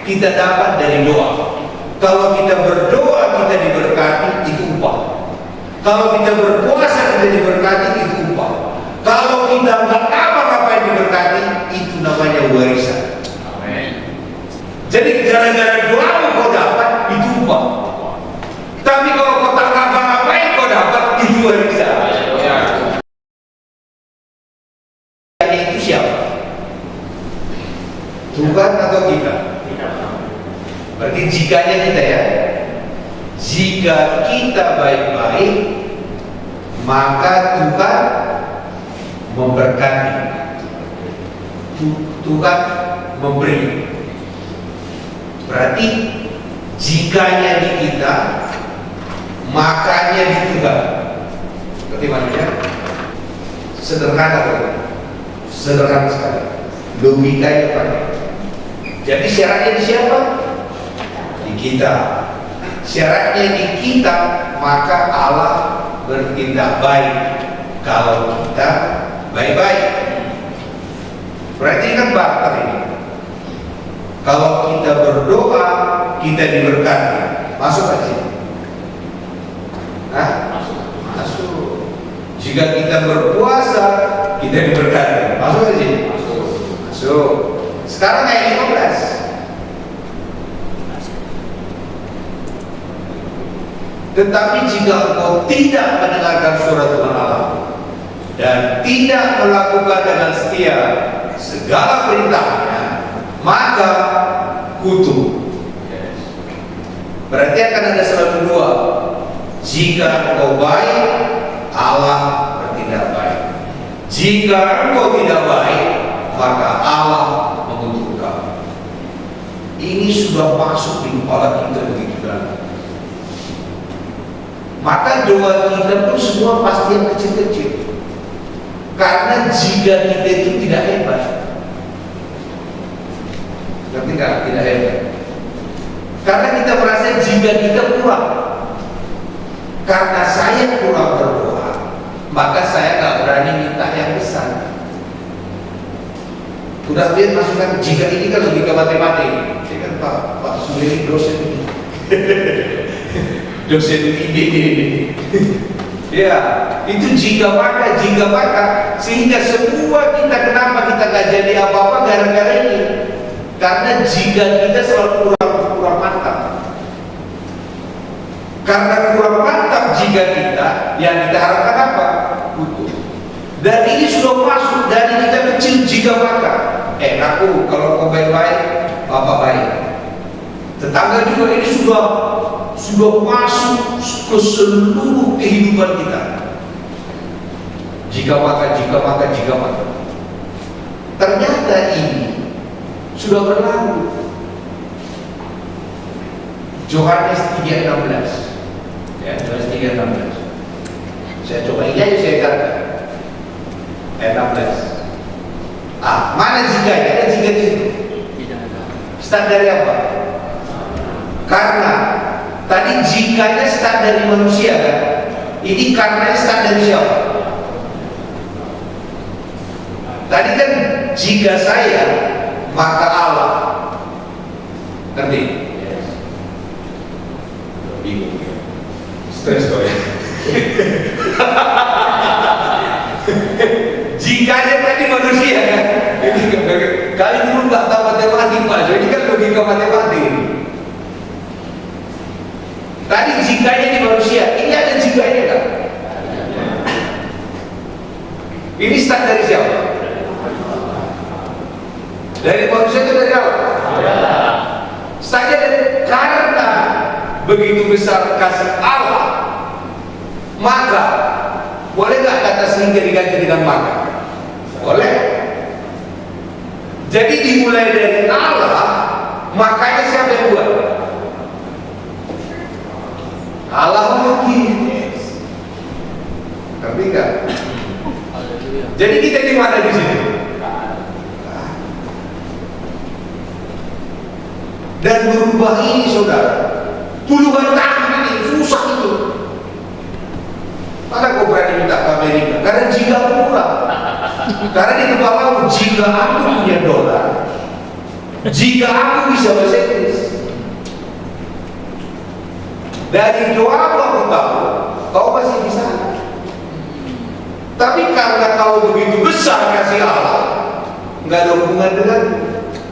kita dapat dari doa. Kalau kita berdoa kita diberkati, itu upah. Kalau kita berpuasa kita diberkati, itu upah. Kalau kita nggak apa-apa diberkati, itu namanya warisan. Amin. Jadi gara-gara doamu kau dapat, itu upah. Tapi kalau kau tak ngapa-ngapain kau dapat, itu warisan. Itu siapa? Tuhan atau kita? Berarti jikanya kita ya. Jika kita baik-baik, maka Tuhan memberkati. Tuhan memberi. Berarti jikanya di kita, makanya di Tuhan. Berarti maksudnya sederhana kan? Sederhana sekali. Logikanya pakai. Jadi syaratnya di siapa? Di kita. Syaratnya di kita, maka Allah bertindak baik kalau kita baik-baik. Berarti kan barter ini. Kalau kita berdoa, kita diberkati. Masuk ke sini? Hah? Masuk. Jika kita berpuasa, kita diberkati. Masuk ke sini? Masuk. Sekarang ayat 15. Tetapi jika engkau tidak mendengarkan suara Tuhan Allah dan tidak melakukan dengan setia segala perintahnya, maka kutuk. Berarti akan ada selalu dua. Jika engkau baik, Allah bertindak baik. Jika engkau tidak baik, maka Allah mengutuk kamu. Ini sudah masuk di kepala kita begitu dalam. Maka doa kita pun semua pasti yang kecil-kecil. Karena jika kita itu tidak hebat, ngerti nggak? Tidak hebat. Karena kita merasa jika kita kurang. Karena saya kurang berdoa, maka saya nggak berani minta yang besar. Udah lihat masukan jika ini kan logika matematik. Ini kan Pak Suli dosen ini. Dosen ini. Ya, itu jika maka, sehingga semua kita kenapa kita gak jadi apa-apa gara-gara ini. Karena jika kita selalu kurang mantap. Karena kurang mantap jika kita, yang kita harapkan apa? Butuh. Dan ini sudah masuk dari kita kecil jika maka. Aku kalau kau baik-baik, bapak baik. Tetangga juga ini sudah masuk ke seluruh kehidupan kita. Jika maka. Ternyata ini sudah berlalu. Yohanes 3:16. Ya, Yohanes 3:16. Saya coba ini aja saya katakan. Ayat 16. Mana jikanya? Ada jika di situ. Start dari apa? Karena tadi jikanya start dari manusia kan? Ini karenanya start dari siapa? Tadi kan jika saya, maka Allah. Ngerti? Yes. Bingung ya? Stres kok ya? Jikanya tadi manusia kan? Kali dulu nggak tahu matematik Pak, jadi kan logika matematik. Tadi jikanya di manusia, ini ada jikanya kan? Ini start dari siapa? Dari manusia itu dari apa? Startnya dari karena begitu besar kasih Allah, maka boleh nggak kata sehingga diganti dengan maka? Boleh. Jadi dimulai dari Allah, makanya siapa yang buat? Allah lagi. Ngerti nggak? Jadi kita di mana di sini? Dan berubah ini saudara, puluhan tahun ini susah itu. Mana kau berani minta ke Amerika? Karena jika kurang. Karena di kepala jika aku punya dolar, Jika aku bisa bahasa Inggris, dari doamu aku tahu kau masih bisa. Tapi karena kau begitu besar kasih Allah, nggak ada hubungan dengan.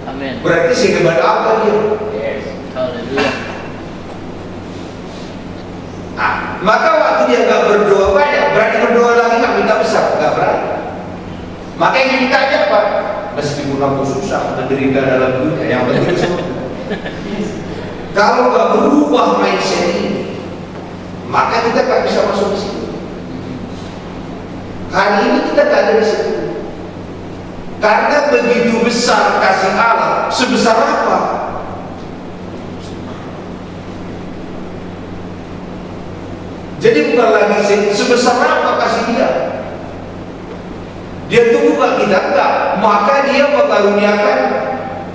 Amin. Berarti sehebat apa dia? Yes. Haleluya. Nah, maka waktu dia nggak berdoa banyak, berani berdoa lagi nggak minta besar, nggak berani. Maka yang ditanya apa? Meskipun aku susah menderita dalam dunia, yang penting semua. Kalau nggak berubah mindset ini, maka kita nggak bisa masuk di situ. Hari ini kita nggak ada di situ. Karena begitu besar kasih Allah, sebesar apa? Jadi bukan lagi sebesar apa kasih dia. Dia tunggu ke kita enggak, maka dia mengaruniakan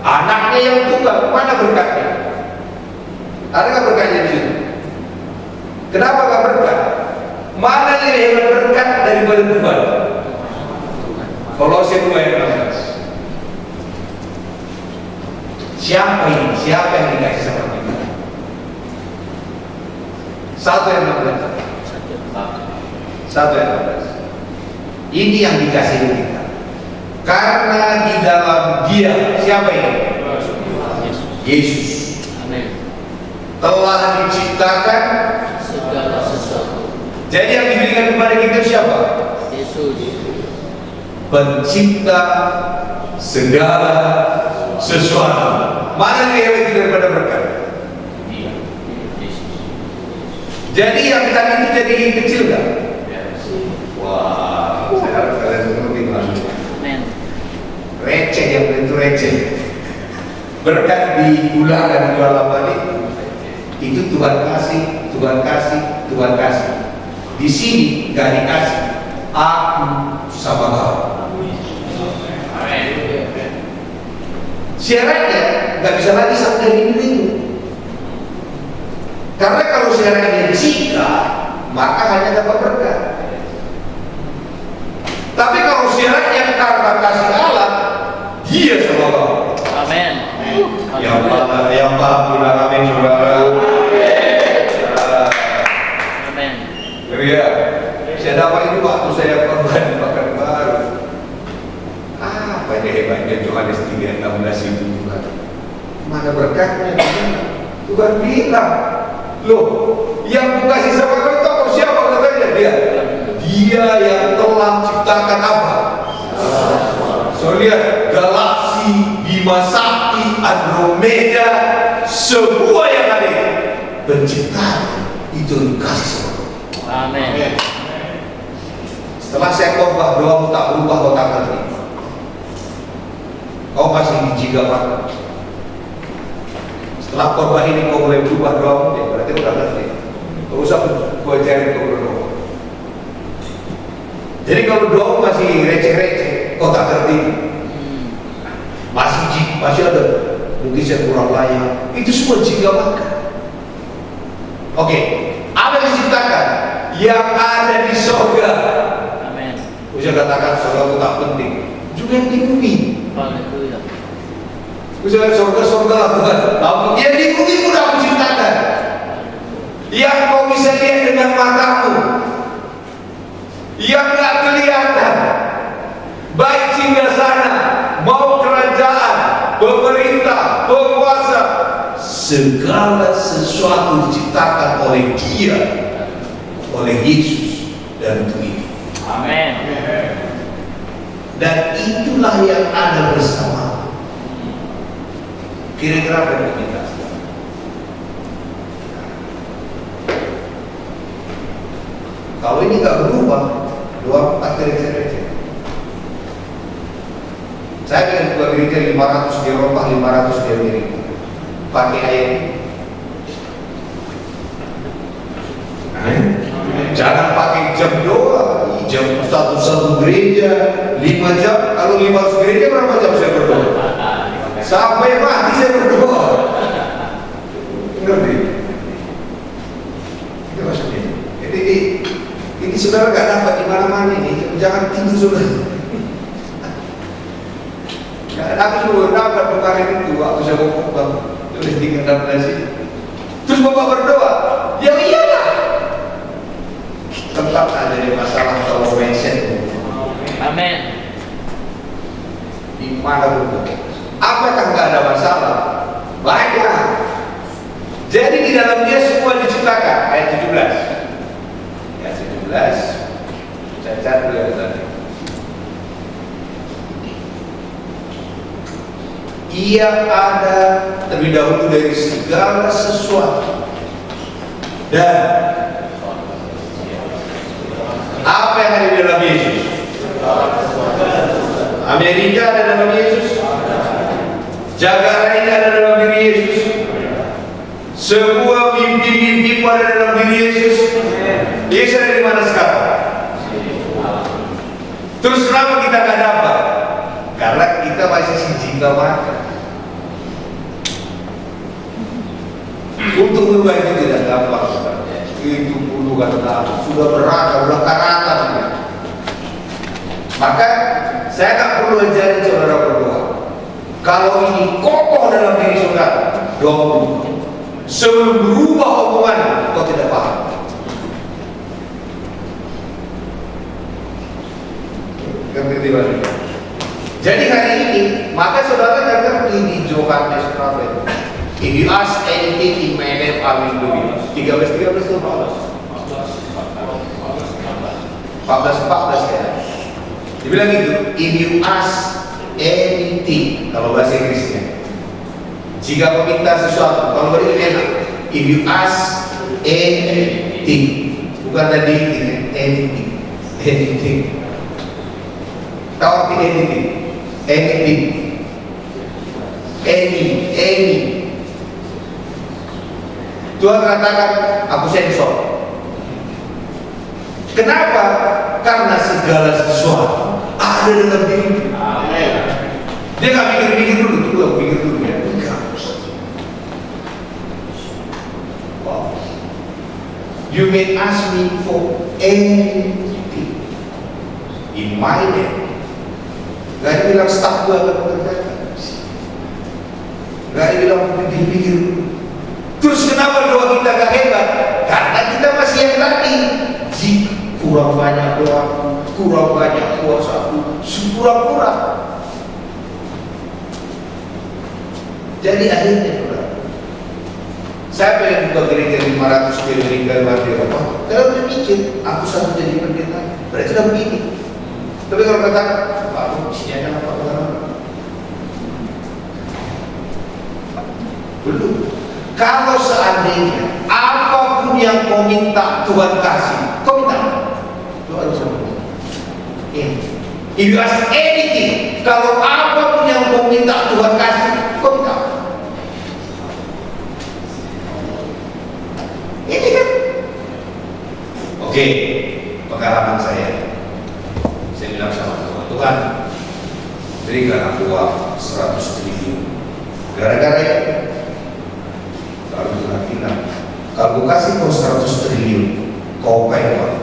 anaknya yang tunggal. Mana berkatnya? Ada nggak berkatnya di sini? Kenapa nggak berkat? Mana yang hebat berkat daripada Tuhan? Kolose 2 ayat 16. Siapa ini? Siapa yang dikasih sama kita? 1 ayat 16. 1 ayat 16. Ini yang dikasih kita. Karena di dalam Dia, siapa ini? Yesus. Amin. Telah diciptakan Segala sesuatu. Jadi yang diberikan kepada kita siapa? Yesus. Pencipta segala sesuatu. Mana yang lebih daripada berkat? Dia. Yesus. Jadi yang tadi itu jadi kecil kan? Yes. Wah, saya harap kalian mengerti maksudnya. Amin. Receh, yang itu receh. Berkat di bulan dan jual apa itu Tuhan kasih, Tuhan kasih, Tuhan kasih. Di sini gak dikasih. Aku sama kau. Syaratnya nggak bisa lagi sampai dari itu. Karena kalau syaratnya jika, maka hanya dapat berkat. Tapi kalau syaratnya karena kasih Allah, dia sama kau. Amin. Yang paham bilang amin saudara. Amin. Ya, saya dapat ini waktu saya korban di Pekanbaru. Apa ini hebatnya Yohanes 3:16 itu Tuhan? Mana berkatnya? Tuhan bilang, loh, yang kasih sama kau itu kau siapa katanya dia? Dia yang telah ciptakan apa? So lihat galaksi, Bima Sakti, Andromeda, semua yang ada penciptaan itu dikasih sama kau. Amin. Setelah saya khotbah doamu tak berubah, kau tak ngerti. Kau masih dijigakan. Setelah khotbah ini kau mulai berubah doamu, ya berarti kau tak ngerti. Kau usah kau cari kau berdoa. Jadi kalau doamu masih receh-receh, kau tak ngerti. Masih ada. Mungkin saya kurang layak. Itu semua jigakan. Oke, apa yang diciptakan? Yang ada di surga. Amin. Saya katakan surga itu tak penting. Juga yang di bumi. Haleluya. Misalnya surga lah Tuhan. Yang di bumi pun aku ciptakan. Yang kau bisa lihat dengan matamu. Yang tak kelihatan. Baik singgasana, mau kerajaan, pemerintah, penguasa, segala sesuatu diciptakan oleh Dia, oleh Yesus dan untuk itu. Amin. Dan itulah yang ada bersama. Kira-kira apa yang kita? Kalau ini nggak berubah, doa akhirnya receh. Saya dengan ketua gereja 500 di Eropa, 500 di Amerika. Pakai ayat ini. Jangan pakai jam doa. Jam satu gereja 5 jam. Kalau 500 gereja berapa jam saya berdoa? Sampai mati saya berdoa. Ngerti? Itu maksudnya. Jadi ini saudara nggak dapat di mana-mana ini. Jangan tidur saudara. Nggak ada aku suruh dapat dokarin itu, aku saya ngomong bang, tulis di 16 itu. Terus bapak berdoa, ya iyalah. Tetap ada masalah kalau mention. Amin. Di mana pun. Apakah nggak ada masalah? Banyak. Jadi di dalam dia semua diciptakan. Ayat 17. Ayat 17. Saya cari dulu yang tadi. Ia ada terlebih dahulu dari segala sesuatu. Dan apa yang ada di dalam Yesus? Amerika ada dalam Yesus. Jakarta ini ada dalam diri Yesus. Sebuah mimpi-mimpi ada dalam diri Yesus. Yesus ada di mana sekarang? Terus kenapa kita nggak dapat? Karena kita masih jingga makan. Untuk merubah itu tidak gampang. Itu puluhan tahun sudah berat, sudah karatan. Maka saya tak perlu ajarin saudara berdoa. Kalau ini kokoh dalam diri saudara, doa dulu. Sebelum berubah omongan, kau tidak paham. Jadi hari ini, maka saudara dengar di Yohanes berapa itu? If you ask anything in my name, I will do it. 13 itu 14 ya. Dibilang gitu, if you ask anything, kalau bahasa Inggrisnya, jika kau minta sesuatu, kalau beri enak, if you ask anything, bukan tadi anything, anything. Tahu arti anything? Anything, any. Tuhan katakan, aku sensor. Kenapa? Karena segala sesuatu ada dalam diri. Amin. Dia nggak pikir-pikir dulu, tunggu aku pikir dulu ya. Enggak. Wow. You may ask me for anything in my name. Gak ada bilang staf gue akan mengerjakan. Gak ada bilang pikir-pikir dulu. Terus kenapa doa kita gak hebat? Karena kita masih yang tadi. Jika kurang banyak doa, kurang banyak kuasa, kurang-kurang. Jadi akhirnya saya pengen buka gereja 500 di Amerika luar di Eropa. Kalau dia mikir, aku satu jadi pendeta, berarti sudah begini. Tapi kalau kata, Pak, isinya kan apa? Belum. Kalau seandainya apapun yang kau minta Tuhan kasih, kau minta. Doa sama. If you ask anything, kalau apapun yang kau minta Tuhan kasih, kau minta. Ini kan? Oke, pengalaman saya bilang sama Tuhan, Tuhan, berikan aku uang 100 triliun. Gara-gara ya. Lalu Tuhan bilang, kalau kasih kau 100 triliun, kau bayar uang.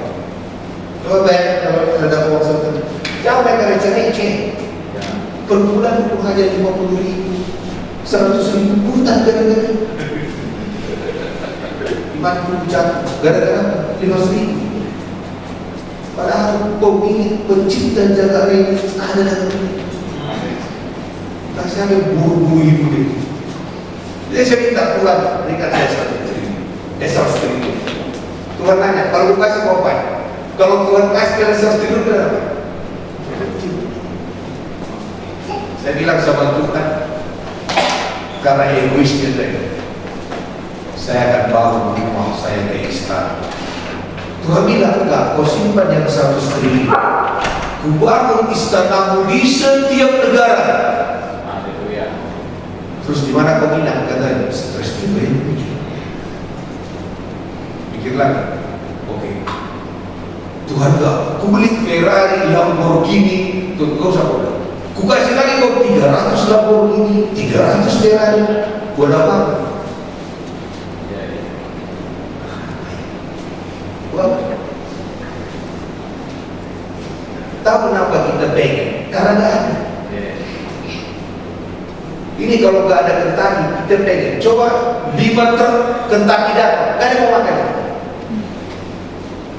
Coba bayar kalau ada uang 100 triliun. Jangan bayar receh-receh. Per bulan itu hanya 50 ribu, 100 ribu bulan gara-gara. Gimana pun jatuh, gara-gara 500 ribu. Padahal pemilik pencipta jagat ini ada dalam diri. Tak sampai buru-buru ibu itu. Jadi saya minta Tuhan berikan saya 100 triliun. 100 triliun. Tuhan tanya, kalau kasih mau apa? Kalau Tuhan kasih 100 triliun berapa? Saya bilang sama Tuhan, karena egoisnya saya akan bangun rumah saya ke istana. Tuhan bilang, enggak, kau simpan yang 100 triliun. Ku bangun istanamu di setiap negara. Haleluya. Terus di mana kau bilang? Katanya, stres juga ya. Pikir lagi. Oke. Tuhan enggak, ku beli Ferrari, Lamborghini. Tuh, kau sama. Ku kasih lagi kau 300 Lamborghini, 300 Ferrari. Buat apa? Tahu kenapa kita pengen? Karena gak ada. Ini kalau nggak ada Kentucky, kita pengen coba 5 truk Kentucky datang, nggak ada mau makan.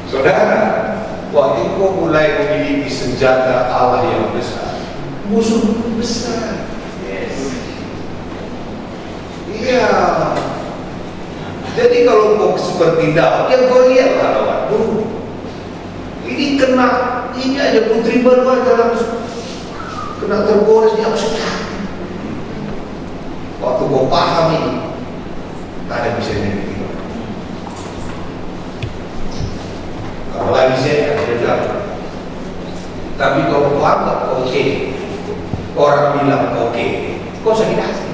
Saudara, waktu kau mulai memiliki senjata Allah yang besar, musuh besar. Yes. Iya. Jadi kalau kau seperti Daud, ya kau lihatlah lawanmu. Ini kena, ini aja putri baru aja langsung kena tergores di aku. Waktu kau paham ini, tak ada bisa yang gitu. Kalau lagi saya ada jawab. Tapi kalau kau anggap oke, orang bilang oke, kau sakit hati.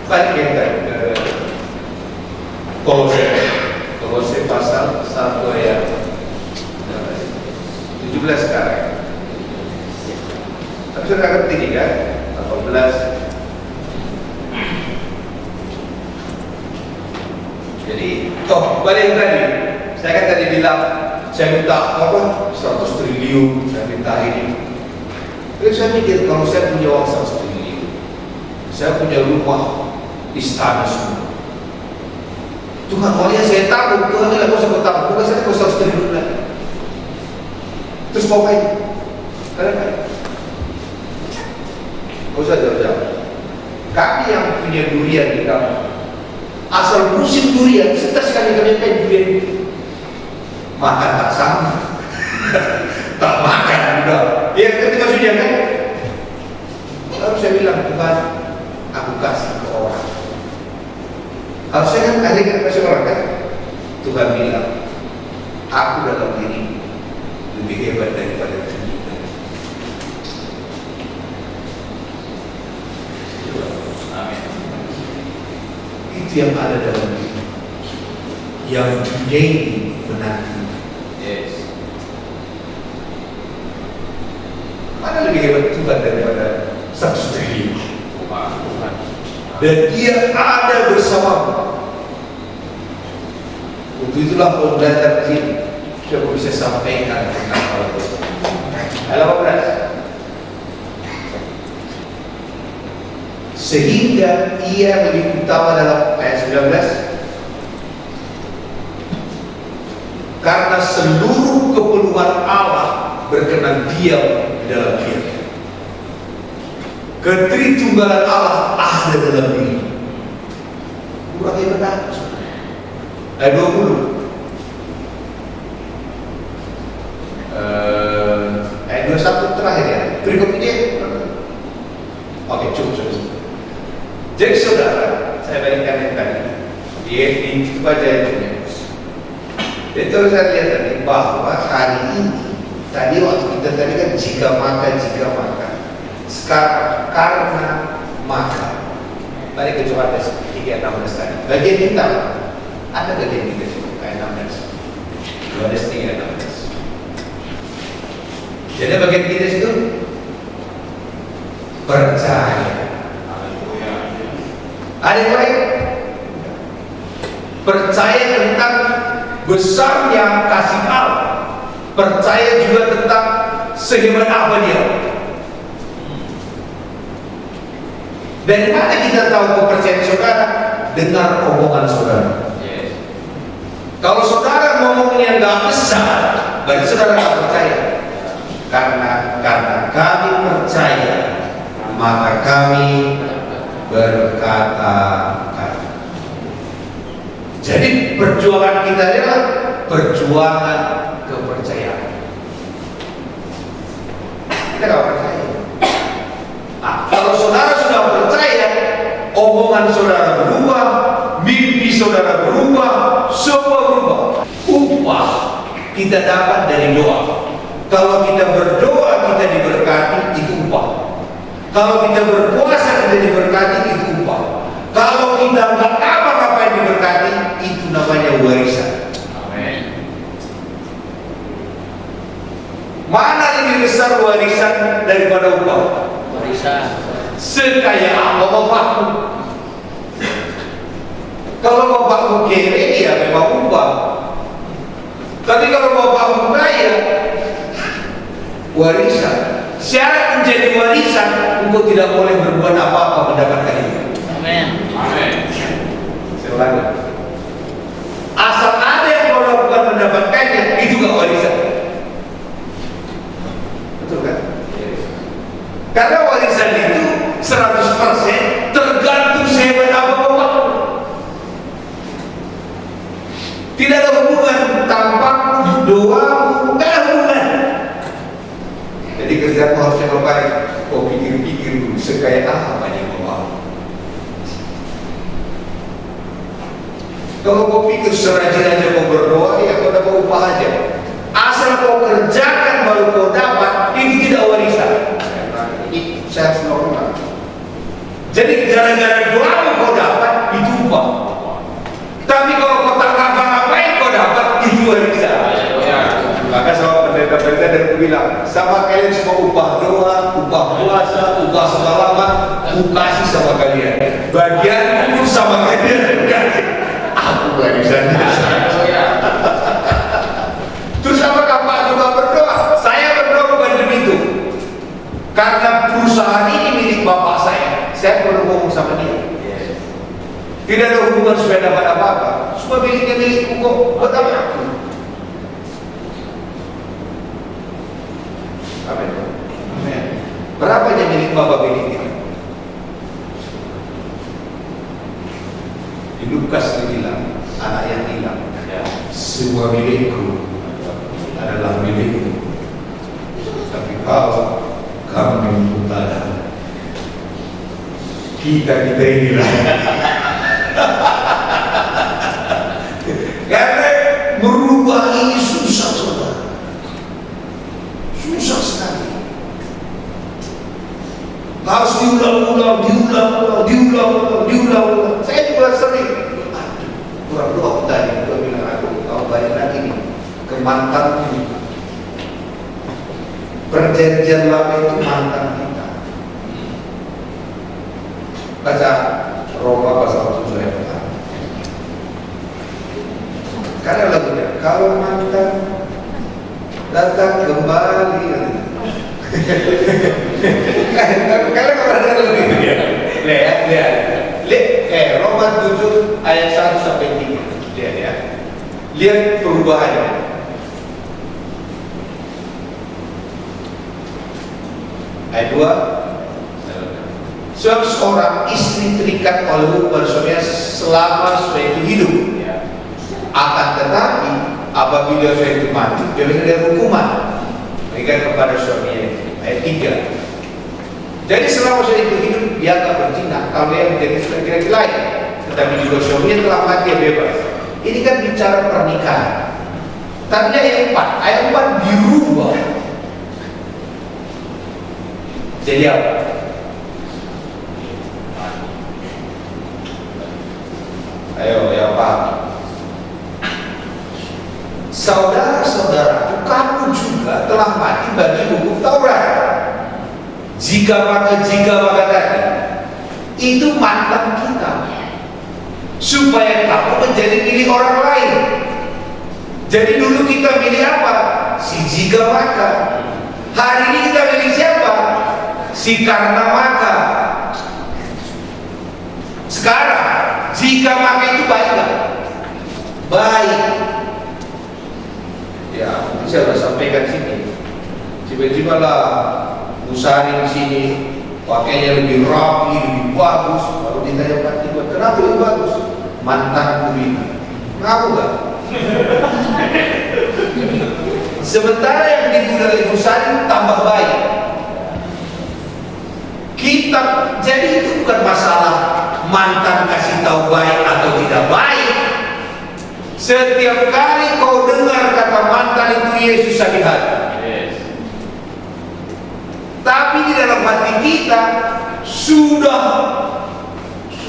Balik yang tadi Kolose pasal 1 ayat 17 sekarang. Tapi sudah ngerti nih kan? 18. Jadi, balik yang tadi. Saya kan tadi bilang, saya minta apa? 100 triliun, saya minta ini. Terus saya mikir, kalau saya punya uang 100 triliun, saya punya rumah, istana semua. Tuhan, awalnya saya takut, Tuhan bilang, kau saya takut, bukan saya kau 100 triliun lagi. Terus mau ngapain? Kadang-kadang. Kau usah jauh-jauh. Kami yang punya durian di kampung, asal musim durian, setelah sekali kami main durian itu, makan tak sama, tak makan juga. Ya, ngerti maksudnya kan? Lalu saya bilang, Tuhan, aku kasih ke orang. Harusnya kan akhirnya kasih orang kan? Tuhan bilang, aku dalam diri lebih hebat daripada dunia. Amin. Itu yang ada dalam diri, yang dunia ini menanti. Yes. Mana lebih hebat Tuhan daripada 100 triliun? Tuhan. Dan dia ada bersamamu. Untuk itulah kalau belajar di sini, saya bisa sampaikan tentang hal itu. Ayat 18. Sehingga ia lebih utama dalam ayat 19. Karena seluruh keperluan Allah berkenan diam di dalam dia. Ketritunggalan Allah ada dalam diri. Kurang hebat apa? Ayat 20. Ayat 21 terakhir ya. Berikut ini. Oke, cukup. Jadi saudara, saya balikkan yang tadi. Dia itu aja itu. Jadi kalau saya lihat tadi bahwa hari ini, tadi waktu kita tadi kan jika makan. Sekarang karena makan. Balik ke coba tes 3:16 tadi. Bagian kita ada bagian kita sih ayat 16. Coba tes 3:16. Jadi bagian kita itu percaya. Ada yang lain? Percaya tentang besarnya kasih Allah. Percaya juga tentang sehebat apa dia. Dari mana kita tahu kepercayaan saudara? Dengar omongan saudara. Yes. Kalau saudara ngomongnya nggak besar, berarti saudara nggak percaya. Karena kami percaya, maka kami berkata-kata. Jadi perjuangan kita adalah perjuangan kepercayaan. Kita nggak percaya. Kalau saudara sudah percaya, omongan saudara berubah, mimpi saudara berubah, semua berubah. Upah kita dapat dari doa. Kalau kita berdoa kita diberkati, itu upah. Kalau kita berpuasa kita diberkati, itu upah. Kalau kita nggak apa-apa diberkati, itu namanya warisan. Amin. Mana lebih besar warisan daripada upah? Warisan. Sekaya apa bapakmu? Kalau bapakmu kere, ya memang upah. Tapi kalau bapakmu kaya, warisan. Syarat menjadi warisan engkau tidak boleh berbuat apa-apa mendapatkan itu. Amin. Amin. Saya ulangi. Asal ada yang kau lakukan mendapatkannya, itu gak warisan. Betul kan? Karena warisan itu 100% tergantung sehebat apa bapak. Tidak ada hubungan tampakmu, doamu, tidak ada hubungan. Jadi kerjamu harus yang baik. Kau pikir-pikir dulu, sekaya apa yang kau mau. Kalau kau pikir serajin aja kau berdoa, ya kau dapat upah aja. Asal kau kerjakan baru kau dapat, itu tidak warisan. Saya harus normal. Jadi gara-gara doamu kau dapat, itu upah. Tapi kalau kau tak ngapa-ngapain kau dapat, itu warisan. Maka sama pendeta-pendeta dan aku bilang, sama kalian semua upah doa, upah puasa, upah semalaman, aku kasih sama kalian. Bagian pun sama kalian. Aku warisan. Terus apakah Pak juga berdoa? Saya berdoa bukan demi itu. Karena perusahaan ini milik bapak saya perlu ngomong sama dia. Tidak ada hubungan supaya dapat apa-apa. Semua miliknya milikku kok. Buat apa aku? Amin. Amin. Berapa yang milik bapak miliknya? Di Lukas dibilang, anak yang hilang, semua milikku adalah milikku. Tapi kamu bukan. Kita inilah. Karena merubah ini susah, saudara. Susah sekali. Harus diulang-ulang. Saya juga sering. Aduh, kurang doa tadi. Dia bilang, aku kau balik lagi nih ke mantanmu. Perjanjian lama itu mantan kita. Baca Roma pasal 7 ayat 4. Karena lagunya, kalau mantan datang kembali. Kalian pernah dengar lagu itu ya? Lihat. Roma 7 ayat 1 sampai 3. Lihat ya. Lihat perubahannya. Ayat 2. Sebab seorang istri terikat oleh hubungan suaminya selama suami itu hidup. Akan tetapi apabila suami itu mati, dia ada hukuman berikan kepada suaminya. Ayat 3. Jadi selama suami itu hidup, dia akan berzina kalau dia menjadi laki-laki lain. Tetapi juga suaminya telah mati, dia bebas. Ini kan bicara pernikahan. Tapi ayat 4 dirubah. Jadi apa? Ayo, ya Pak. Saudara-saudara, kamu juga telah mati bagi hukum Taurat. Jika maka tadi, itu mantan kita. Supaya kamu menjadi milik orang lain. Jadi dulu kita milih apa? Si jika maka. Hari ini kita milih siapa? Si karena maka. Sekarang jika maka itu baik gak? Baik. Ya, saya sudah sampaikan sini. Tiba-tiba lah Musari di sini pakainya lebih rapi, lebih bagus. Kalau ditanya Pak Tiba, kenapa lebih bagus? Mantanku ini. Ngaku gak? Sementara yang digunakan oleh Musari tambah baik. Jadi itu bukan masalah mantan kasih tahu baik atau tidak baik. Setiap kali kau dengar kata mantan itu Yesus sakit hati. Tapi di dalam hati kita sudah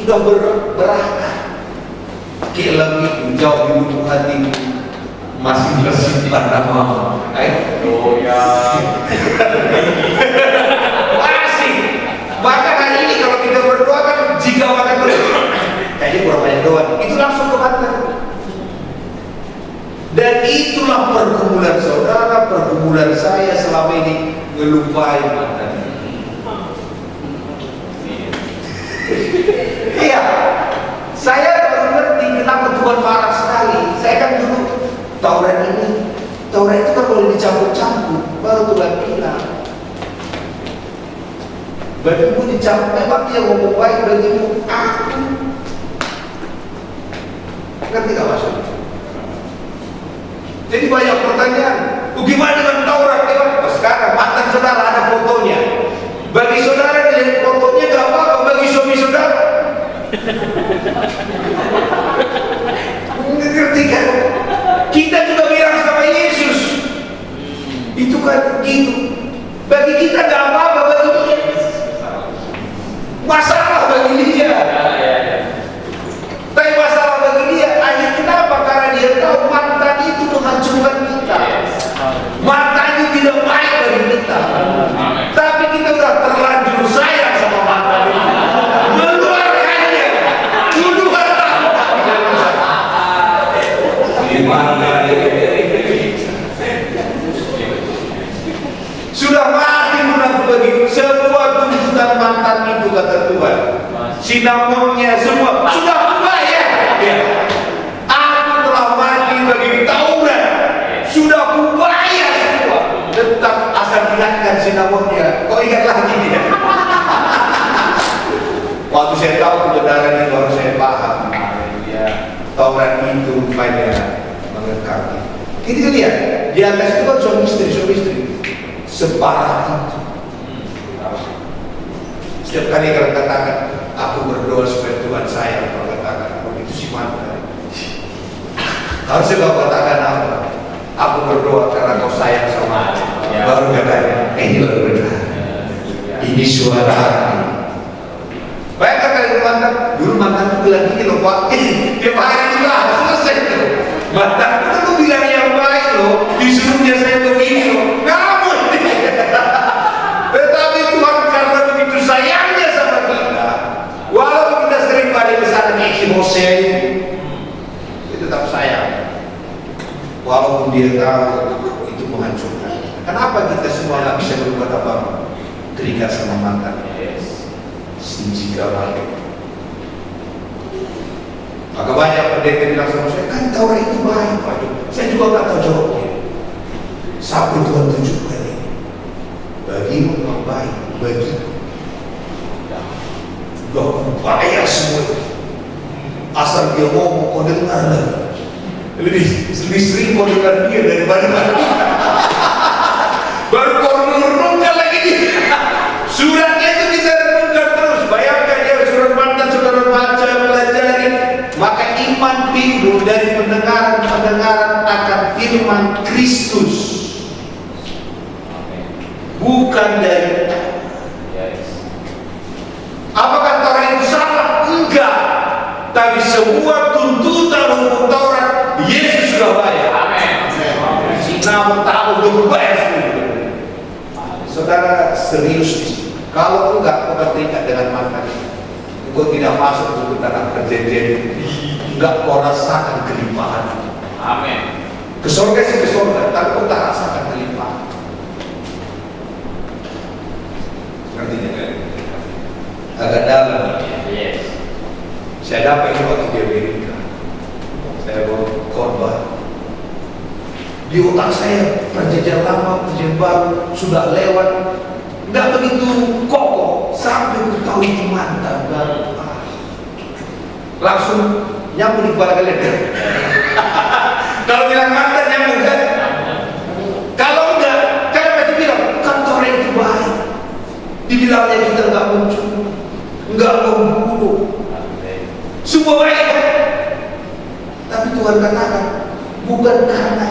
berakar. Kelam itu jauh di lubuk hatimu masih tersimpan nama. Oh ya. Maka hari ini kalau kita berdoa kan jika maka kayaknya kurang banyak doa, itu langsung ke mantan. Dan itulah pergumulan saudara, pergumulan saya selama ini ngelupain mantan. buat marah sekali. Saya kan dulu Taurat itu kan boleh dicampur-campur. Baru Tuhan bilang, bagimu dicampur, memang dia ngomong baik bagimu aku. Ngerti gak maksudnya? Jadi banyak pertanyaan. Bagaimana dengan Taurat? Sekarang mantan saudara ada fotonya. Bagi saudara dilihat fotonya gak apa-apa, bagi suami saudara. Ngerti kan? Kita juga bilang sama Yesus, itu kan gitu. Bagi kita gak apa-apa, bagi dia masalah bagi dia. Tapi masalah bagi dia, akhirnya kenapa? Karena dia tahu mantan itu menghancurkan kita. Mantan itu tidak baik bagi kita. Tapi kita udah terlanjur sayang sama mantan itu. Meluarkannya, tuduhan sudah mati menang bagi semua tuntutan mantan itu, kata Tuhan. Sinamonnya semua sudah kubayar. Ya. Aku telah mati bagi Taurat, sudah kubayar semua. Tetap asal ingatkan sinamonnya. Kok ingat lagi dia? Waktu saya tahu kebenaran itu baru saya paham. Ya. Taurat itu banyak mengengkang. Kita lihat di atas itu kan suami istri separah itu. Setiap kali kalau katakan aku berdoa supaya Tuhan sayang, kalau katakan itu si mantan. Harusnya kau katakan apa? Aku berdoa karena kau sayang sama aku. Baru katanya ini baru benar. Ini suara hati. Bayangkan kali dulu mantan bilang gini loh Pak, tiap hari juga selesai tuh. Mantan itu bilang yang baik loh, disuruhnya saya begini loh. Kamu tetapi Tuhan karena begitu sayangnya sama kita, walaupun kita sering balik ke sana kayak si Hosea itu tetap sayang, walaupun dia tahu itu menghancurkan. Kenapa kita semua nggak bisa berbuat apa? Terikat sama mantan. Jika balik. Maka banyak pendeta bilang sama saya, kan Taurat itu baik. Waduh, saya juga nggak tahu jawabnya. Sampai Tuhan tunjukkan ini. Bagimu memang baik, bagiku. Gak bayar semua. Asal dia ngomong, kau dengar lagi. Lebih sering kau dengar dia daripada baru kau renungkan lagi dia. Suratnya itu kita renungkan terus. Bayangkan ya, surat mantan saudara baca, pelajari. Maka iman timbul dari pendengaran akan firman Kristus, bukan dari. Apakah Taurat itu salah? Enggak. Tapi semua tuntutan hukum Taurat Yesus sudah bayar. Si namun tahu udah berbayar sendiri. Saudara serius di sini. Kalau enggak, kau terikat dengan mantan itu. Kau tidak masuk ke tanah perjanjian, enggak kau rasakan kelimpahan. Amin. Ke surga sih ke surga, tapi kau tak rasakan kelimpahan. Artinya kan? Agak dalam. Yes. Saya dapat ini waktu di Amerika. Saya bawa khotbah. Di otak saya perjanjian lama, perjanjian baru sudah lewat. Nggak begitu kokoh sampai ku tahu itu mantan baru. Langsung nyambung di kepala kalian. Kalau bilang mantan nyambung kan? Kalau enggak, kalian masih bilang kantor itu baik. Dibilangnya kita nggak mencuri, nggak membunuh, semua baik. Tapi Tuhan katakan bukan karena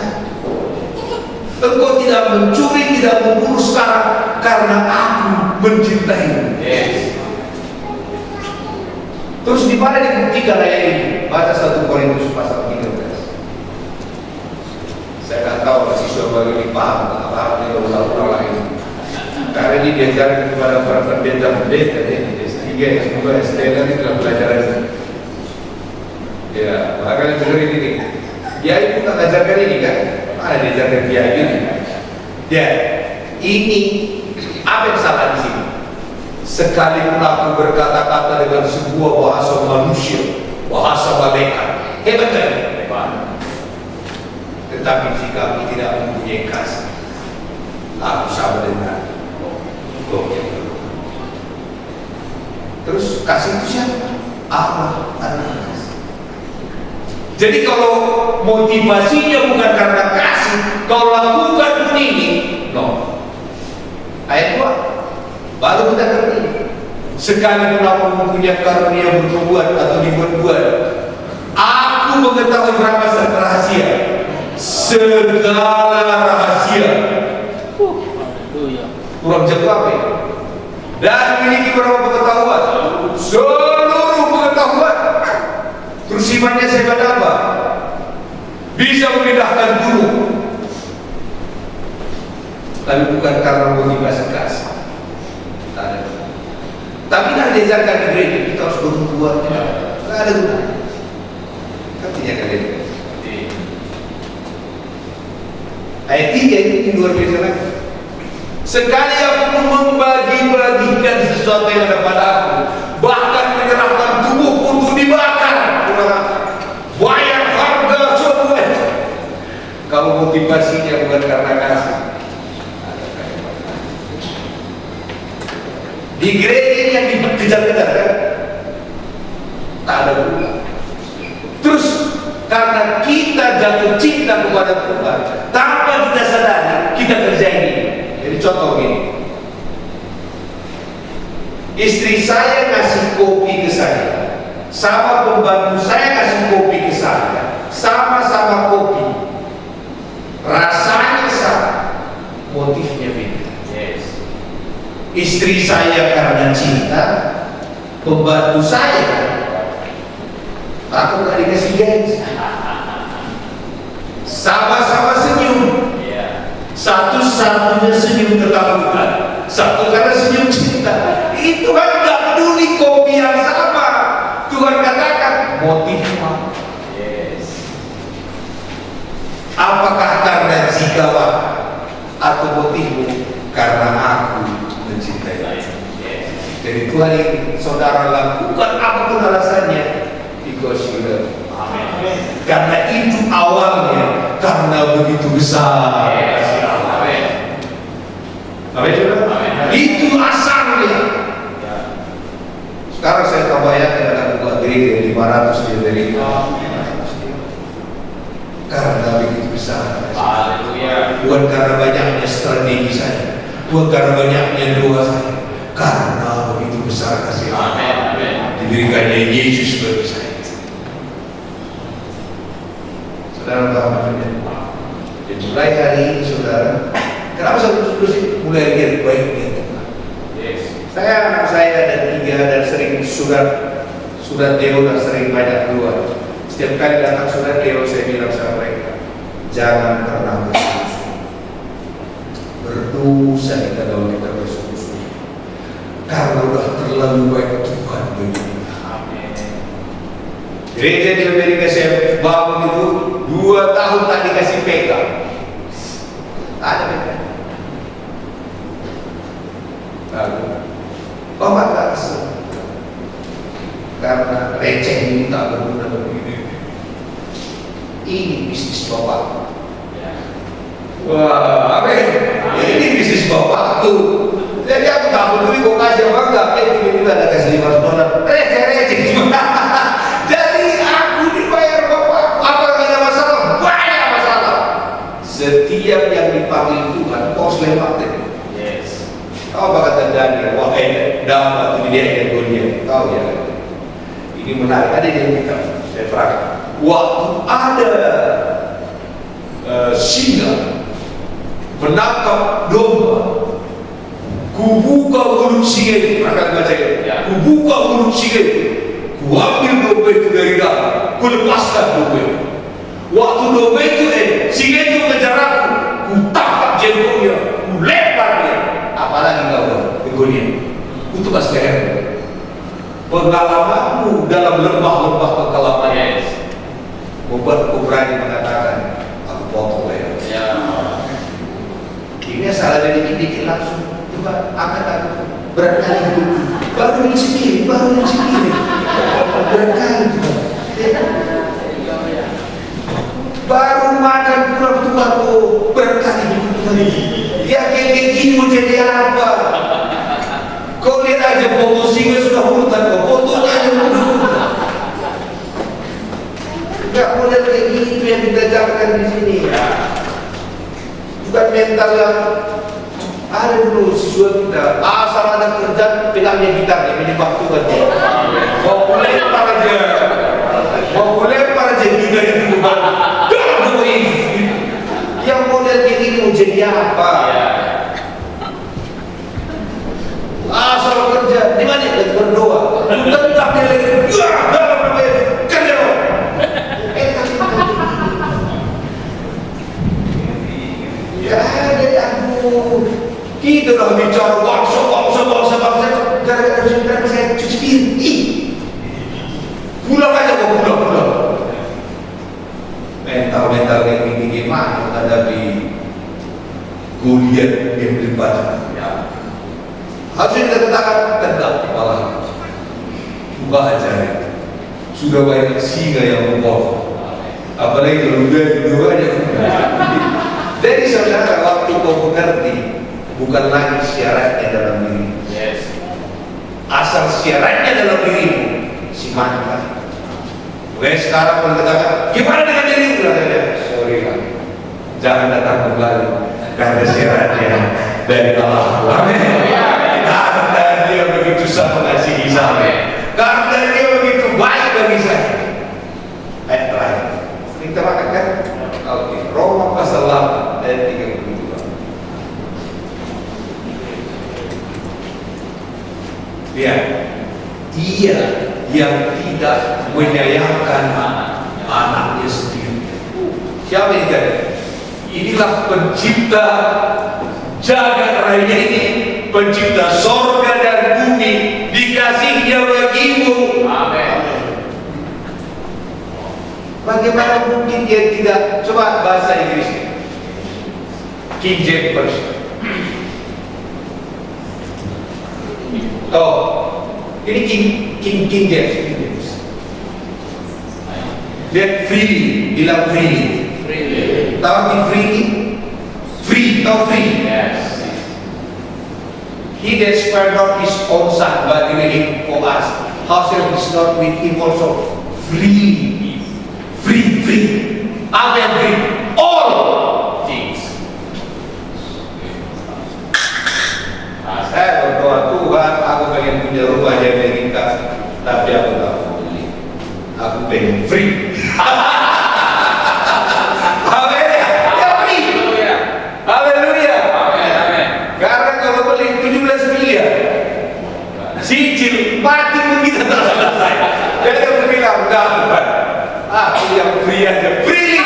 engkau tidak mencuri, tidak membunuh sekarang, karena aku mencintaimu. Yes. Terus di mana dibuktikan ayat ini? Baca 1 Korintus pasal 13. Saya nggak tahu mahasiswa baru ini paham apa yang ulang-ulang lagi. Karena ini diajarkan kepada para pendeta-pendeta ini S3, S2, S3 nanti dalam pelajaran ini. Ya, makanya dengar ini. Dia itu nggak ajarkan ini kan? Mana diajarkan dia ini? Ya, ini apa yang salah di sini? Sekalipun aku berkata-kata dengan sebuah bahasa manusia, bahasa malaikat, hebat kan? Hebat. Tetapi jika aku tidak mempunyai kasih, aku sama dengan gokil. Terus kasih itu siapa? Allah adalah kasih. Jadi kalau motivasinya bukan karena kasih, kau lakukan ini, no. Ayat 2 baru kita ngerti. Sekalipun aku mempunyai karunia berbuat atau dibuat-buat, aku mengetahui rahasia, segala rahasia. Kurang jawab ya. Dan memiliki berapa pengetahuan? Seluruh pengetahuan. Terus imannya sehebat apa? Bisa memindahkan gunung. Tapi bukan karena motivasi kasih. Tapi tidak diajarkan di gereja, kita harus berbuat. Tidak ada gunanya. Artinya kalian. Ayat 3 ini luar biasa lagi. Sekali aku membagi-bagikan sesuatu yang ada pada aku, bahkan menyerahkan tubuhku untuk dibakar, bayar harga semua. Kalau motivasinya bukan karena kasih, di gereja ini yang dikejar-kejar kan, tak ada guna. Terus karena kita jatuh cinta kepada Tuhan, tanpa kita sadari kita kerjain. Jadi contoh gini, istri saya ngasih kopi ke saya, sama pembantu saya ngasih kopi ke saya, sama-sama kopi, rasanya sama, motifnya beda. Yes. Istri saya karena cinta, pembantu saya takut gak dikasih gaji, sama-sama senyum. Satu-satunya senyum ketakutan, satu karena senyum cinta. Itu kan gak peduli kopi yang sama. Tuhan katakan motifnya. Yes. Apakah karena jikawan atau motifmu karena aku mencintai? Yes. Jadi Tuhan ini saudara lakukan apapun alasannya, because you love. Amin. Karena itu awalnya, karena begitu besar. Yes. Amin juga. Itu asalnya. Sekarang saya tambahin ada buat diri 500 dari karena begitu besar. Haleluya. Bukan karena banyaknya strategi saya, bukan karena banyaknya doa saya, karena begitu besar kasih Allah. Amin. Diberikannya Yesus bagi saya. Saudara tahu maksudnya? Jadi mulai hari ini saudara, kenapa saya terus mulai lihat baiknya Tuhan? Yes. Saya anak saya ada 3 dan sering surat Deo dan sering banyak keluar. Setiap kali datang surat Deo saya bilang sama mereka, jangan pernah berdosa kita kalau kita bersungguh-sungguh, karena udah terlalu baik Tuhan bagi kita. Amin. Gereja di Amerika saya bangun itu 2 tahun tak dikasih pegang. Ada pegang. Lalu Bapak tak kesel karena receh ini tak berguna begini. Ini bisnis Bapak. Wah, ini bisnis Bapak tuh. Jadi aku tak peduli kok kasih apa enggak. Tiba-tiba ada kasih $500. Receh-receh. Jadi aku dibayar Bapak. Apa yang ada masalah? Banyak masalah. Setiap yang dipanggil Tuhan, kau selamatkan. Yes. Tahu apa kata Daniel? Wah, dapat ini dia yang dunia. Tahu ya? Ini menarik. Ada yang kita saya terang. Waktu ada singa menangkap domba, kubuka mulut singa itu. Pernah baca itu? Ya. Kubuka mulut singa itu. Kuambil domba itu dari dalam. Kulepaskan domba itu. Waktu domba itu singa itu mengejar aku. Kutangkap jenggotnya. Kulempar dia. Apalagi kau begonian, itu pasti hebat. Pengalamanmu dalam lembah-lembah pengalaman membuat kau berani mengatakan, aku potong ya. Ini salah dari dikit-dikit langsung, coba angkat aku. Berat kali itu, baru ini sendiri, berat kali itu. kayak gini mau jadi apa? Kau lihat aja foto singa sudah murtad, kau fotonya aja murtad. Enggak model kayak gitu yang digajarkan di sini. Bukan mental yang ada dulu siswa kita. Asal ada kerjaan pegangnya gitar, yang menyebabkan dia. Mau lempar aja, gitar itu bukan. Yang model kayak gini mau jadi apa? Asal kerja, di mana kita berdoa? Tentang dia lagi, kerja. Ya, aduh, kita dah bicara bangsa. Gara-gara saya cuci piring. Pulang aja kok, pulang. Mental kayak gini gimana menghadapi kuliah yang berlipat? Harusnya kita katakan tegak kepala, buka aja ya. Sudah banyak singa yang membawa, apalagi kalau udah aja. Jadi saudara, waktu kau mengerti, bukan lagi syaratnya dalam diri. Asal syaratnya dalam dirimu, si mantap. Oke, sekarang kalau katakan, gimana dengan dirimu? Sorry lah, jangan datang kembali karena syaratnya dari Allah. Amin. Karena dia begitu sangat mengasihi saya, karena dia begitu baik bagi saya. Ayat terakhir, sering terangkan kan? Oke, Roma pasal 8 ayat 32. Lihat, dia yang tidak menyayangkan anaknya sendiri. Siapa ini kan? Inilah pencipta jagat raya ini, pencipta sorga dan bumi, dikasihnya bagimu. Amin. Bagaimana mungkin dia tidak? Coba bahasa Inggris, King James Version. Ini King James. Lihat freely, bilang freely. Tahu arti freely? Free, tahu free? Yes. He that spared not his own son, but gave him for us, how shall he not with him also freely? Free. Apa yang free? All things. Saya berdoa, Tuhan, aku pengen punya rumah di Amerika, tapi aku tak mau beli. Aku pengen free. Haleluya. Karena kalau beli 17 miliar, cicil mati pun kita tak selesai. Jadi aku bilang, Tuhan, aku yang free aja, free.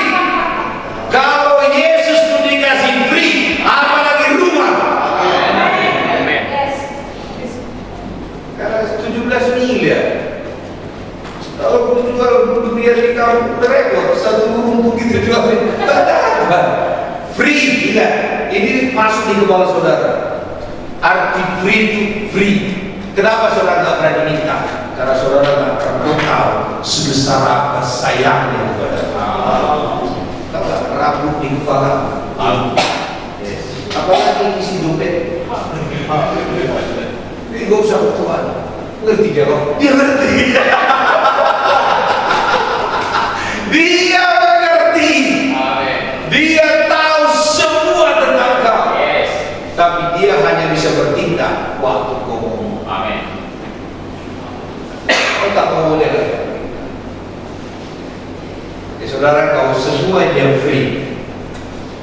Kalau Yesus pun dikasih free, apalagi rumah. Karena 17 miliar. Kalau aku jual dunia di kampung repot, satu rumah gitu jual. Free, ingat, ini masuk di kepala saudara. Arti free itu free. Kenapa saudara nggak berani minta? Karena saudara nggak pernah tahu sebesar apa sayangnya kepada Allah. Tahu nggak rambut di kepala? Apalagi isi dompet. Ini gak usah Tuhan. Ngerti dia kok? Dia ngerti. Dia mengerti. Dia tahu semua tentang kau. Tapi dia hanya bisa bertindak waktu kau ngomong. Amin. Kau tak mau boleh lagi. Ya saudara, kau semuanya free.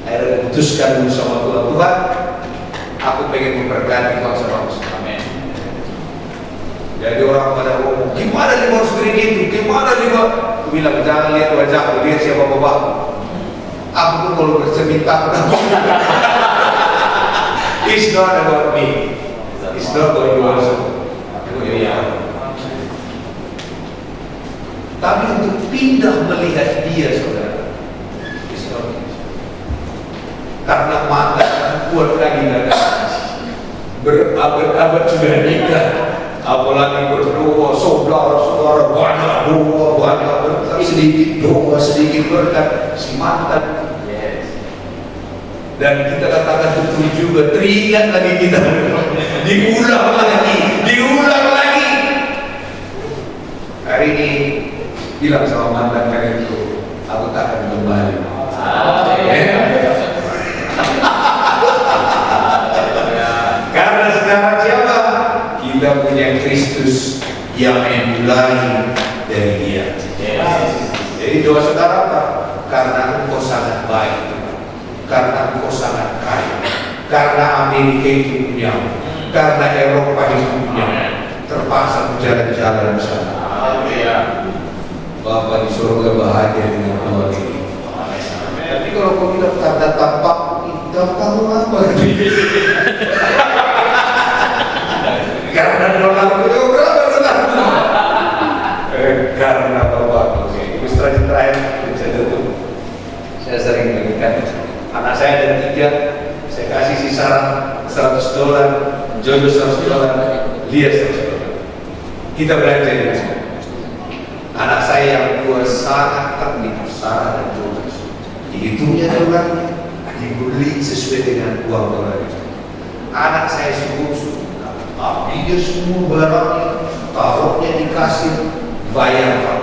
Akhirnya putuskan dulu sama Tuhan, aku pengen memberkati kau sama aku. Amin. Jadi orang pada ngomong, gimana 500 ribu itu? Gimana 5? Aku bilang, jangan lihat wajahku, lihat siapa bapakku. Aku pun kalau bercermin takut. It's not about me. It's not about you also. Tapi untuk pindah melihat dia, saudara, it's not me. Karena mata kuat lagi ada berabad-abad sudah nikah, apalagi berdoa, saudara-saudara banyak doa, sedikit doa, sedikit berkat, si mantan. Dan kita katakan betul juga, teringat lagi kita. Diulang lagi. Hari ini bilang sama mantan kalian itu, aku tak akan kembali. Karena sekarang siapa? Kita punya Kristus yang memulai dari Dia. Jadi doa saudara apa? Karena engkau sangat baik, karena engkau sangat kaya, karena Amerika itu punya, karena Eropa itu punya, terpaksa berjalan-jalan di sana. Bapak di surga bahagia dengan doa ini. Tapi kalau kau bilang tanda tampak, tampak apa? Karena dolar itu berapa sekarang? Karena Bapak, ilustrasi terakhir saya tutup. Saya sering berikan anak saya ada 3, saya kasih sisa $100, jodoh $100, dia $100. Kita belanja di sana. Anak saya yang 2 sangat terlibat Sarah dan Jonas. Dihitungnya dolarnya, dibeli sesuai dengan uang dolar itu. Anak saya sungguh-sungguh dia semua barangnya, taruhnya dikasih, bayar Pak.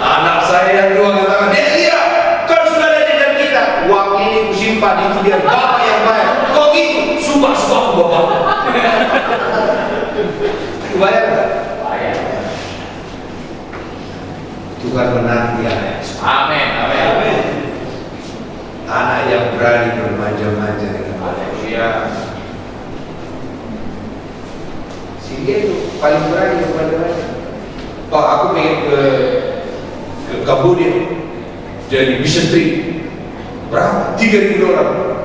Anak saya yang 2 katakan, iya, kan sudah ada dengan kita, uang ini kusimpan, itu dia bapak yang bayar. Kok gitu? Sumpah bapak. Bayar nggak? Bayar. Tuhan menanti anak. Amin. Anak yang berani bermanja-manja dengan Haleluya. Si dia itu paling berani bermanja-manja. Pak, aku pengen ke Cambodia jadi mission trip. Berapa? $3.000.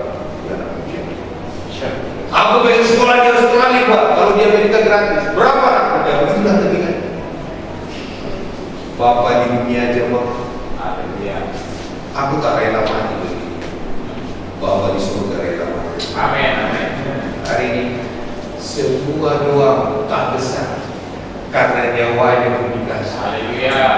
Aku pengen sekolah di Australia, Pak. Kalau di Amerika gratis. Berapa? Ya, begitulah tadi kan. Bapak di dunia aja, Pak. Haleluya. Aku tak rela mati begini. Bapak di surga rela mati. Amin. Hari ini semua doa tak besar karena nyawanya pun dikasih. Haleluya.